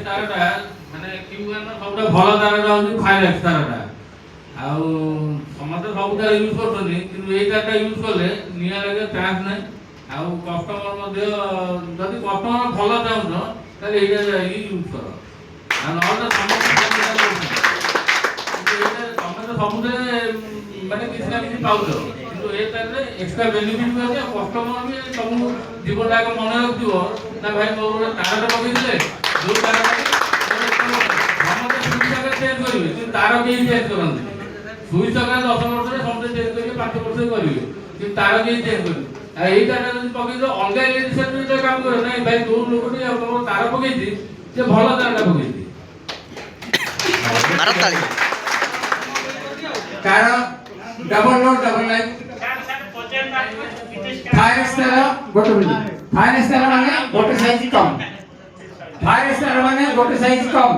ତାରଟା ମାନେ କ୍ୟୁଆର ସବୁଠୁ ଭଲ ତାରଟା ହେଉଛି ଫାଇନାକ୍ସ ତାରଟା। ଆଉ ସମସ୍ତେ ସବୁ ତାର ୟୁଜ୍ କରୁଛନ୍ତି, କିନ୍ତୁ ଏଇ ତାରଟା ୟୁଜ୍ କଲେ ନିଆଁ ଲାଗିବା ଚାନ୍ସ ନାହିଁ। ଆଉ କଷ୍ଟମର ମଧ୍ୟ ଯଦି କଷ୍ଟମର ଭଲ ଚାହୁଁଛ ତାହେଲେ ଏଇଟା ୟୁଜ୍ କର। ଆଉ ନହେଲେ ସମସ୍ତେ ସବୁଥିରେ ମାନେ କିଛି ନା କିଛି ପାଉଛ, କିନ୍ତୁ ଏ ତାରରେ ଏକ୍ସଟ୍ରା ବେନିଫିଟ୍ ବି ଅଛି। ଆଉ କଷ୍ଟମର ବି ସବୁ ଜୀବନଟା ଆଗ ମନେ ରଖିଥିବ ନା ଭାଇ ମୋର ଗୋଟେ ତାରଟା ପକେଇଥିଲେ, ଯୋଉ ତାରଟା ସମସ୍ତେ ସୁଇଚ୍ ଜାଗାରେ ଚେଞ୍ଜ କରିବେ, କିନ୍ତୁ ତାର କେହି ଚେଞ୍ଜ କରନ୍ତିନି। ସୁଇଚ୍ ଜାଗାରେ 10 ବର୍ଷରେ ସମସ୍ତେ ଚେଞ୍ଜ କରିବେ, 5 ବର୍ଷରେ କରିବେ, କିନ୍ତୁ ତାର କେହି ଚେଞ୍ଜ କରିବେ। ଆଉ ଏଇ ତାରଟା ଯଦି ପକେଇଥିବ ଅଲଗା ଇଲେକ୍ଟ୍ରିସିଆନ କାମ କରେ, ନାଇଁ ଭାଇ ଯୋଉ ଲୋକଟି ଆପଣଙ୍କର ତାର ପକେଇଛି ସେ ଭଲ ତାରଟା ପକେଇଛି। ତାର ଡବଲ ଲୋड ଡବଲ ଲାଇନ୍ फायरेक्स तेल गोटे मिली फायरेक्स तेल माने गोटे साइज कम फायरेक्स तेल माने गोटे साइज कम।